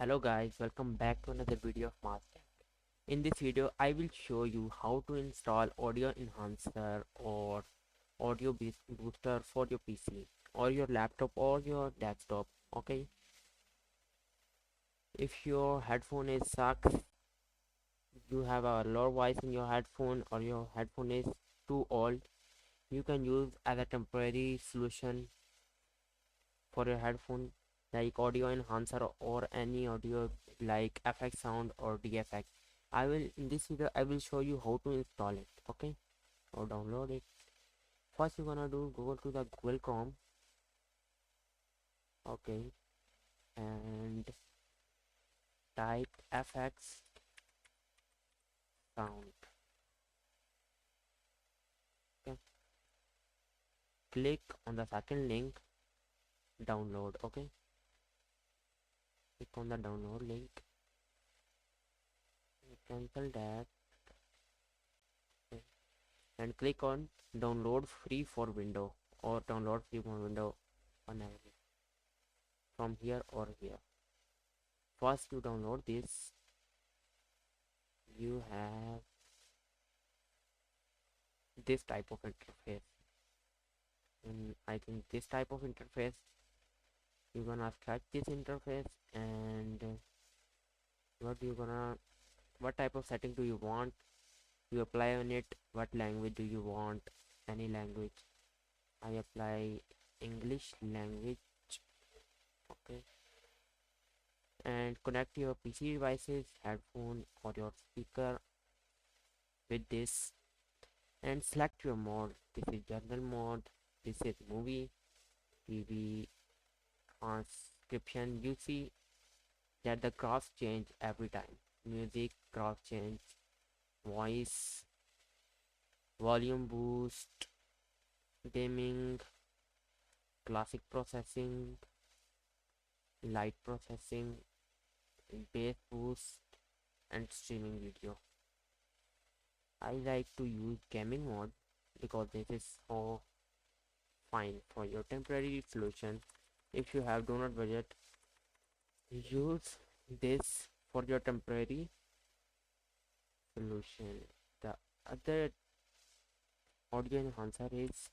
Hello guys, welcome back to another video of Master. In this video, I will show you how to install audio enhancer or booster for your PC or your laptop or your desktop. Okay, if your headphone is sucks, you have a low voice in your headphone or your headphone is too old, you can use as a temporary solution for your headphone like audio enhancer or any audio like FX sound or DFX. I will in this video I will show you how to install it, okay, or download it. First you're gonna do go to the Google Chrome, okay, and type FX sound, okay. Click on the second link, download, okay. Click on the download link, cancel that, okay. And click on download free for window or download free for window whenever from here or here. First you download this, you have this type of interface, and I think this type of interface you're gonna scratch this interface, and what type of setting do you want, you apply on it. What language do you want? Any language. I apply English language, okay. And connect your PC devices, headphone or your speaker with this, and select your mode. This is general mode, this is movie, TV, transcription. You see that the graphs change every time. Music graph change, voice, volume boost, gaming, classic processing, light processing, bass boost, and streaming video. I like to use gaming mode because this is so fine for your temporary solution. If you have donut budget, use this for your temporary solution. The other audio enhancer is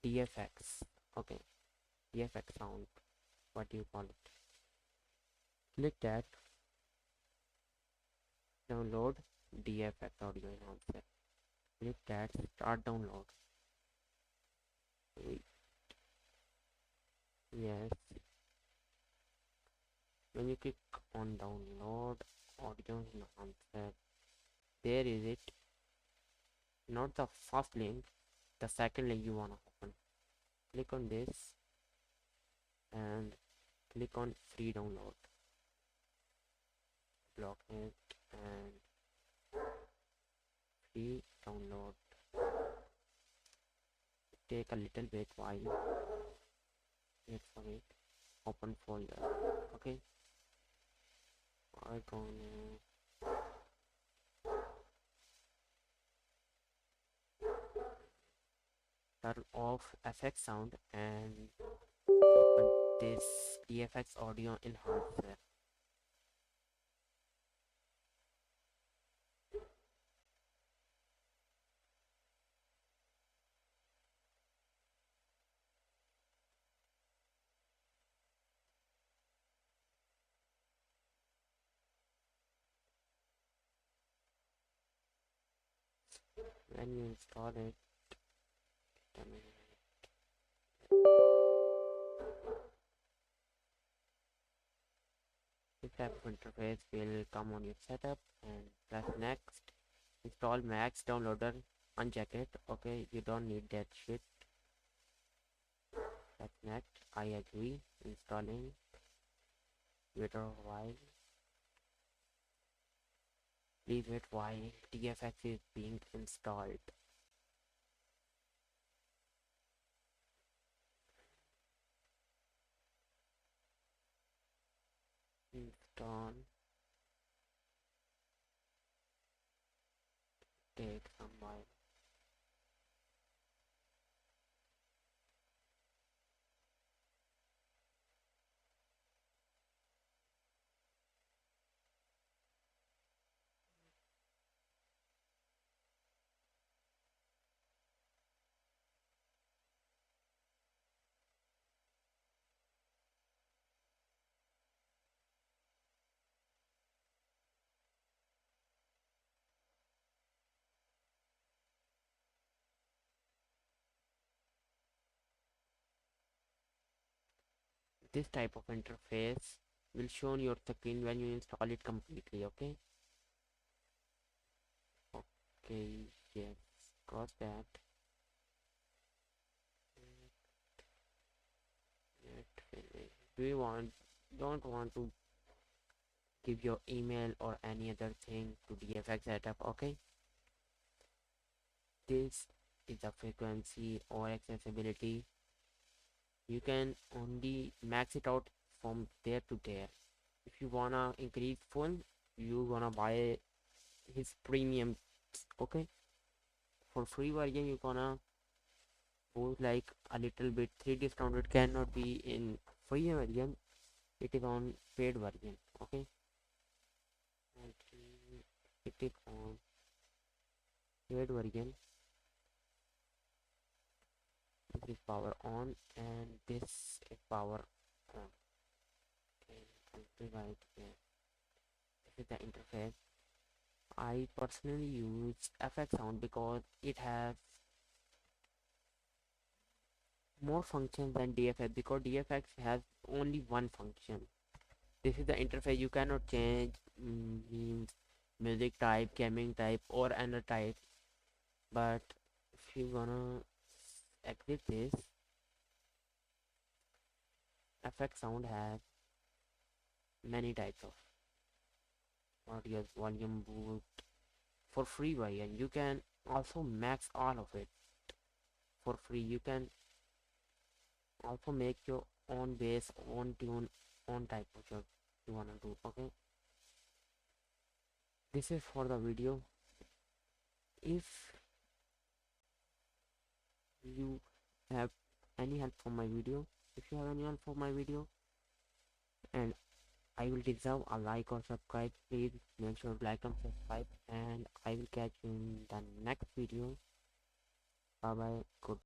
DFX, okay, DFX sound, what do you call it. Click that, download DFX audio enhancer. Click that, start download. Wait, yes, when you click on download audio enhancer, there is it, not the first link, the second link you wanna open. Click on this and click on free download, block it, and free download. Take a little bit while, wait for it, open folder, okay. I gonna turn off FX sound and open this DFX audio enhancer. When you install it, this type of interface will come on your setup, and press next. Install Max downloader, uncheck it, okay, you don't need that shit. Press next, I agree, installing, wait a while, please wait while TFX is being installed. Install, take some while. this type of interface will show on your screen when you install it completely. Okay. Okay, yes, got that. Net finish. Do you want don't want to give your email or any other thing to DFX setup? Okay, this is the frequency or accessibility. You can only max it out from there to there. If you wanna increase full, you gonna buy his premium. Okay, for free version you gonna go like a little bit 3 discounted cannot be in free version, it is on paid version. Okay, and it is on paid version. This is power on and this is power on. Okay, I'll divide here. This is the interface. I personally use FX Sound because it has more functions than DFX, because DFX has only one function. This is the interface. You cannot change means music type, gaming type, or another type. But if you gonna exit this, FX Sound has many types of audio, volume boost for free version. You can also max all of it for free. You can also make your own bass, own tune, own type of job you wanna do. Okay, this is for the video. If you have any help from my video, if you have any help from my video and I will deserve a like or subscribe, please make sure to like and subscribe, and I will catch you in the next video. Bye bye. Good.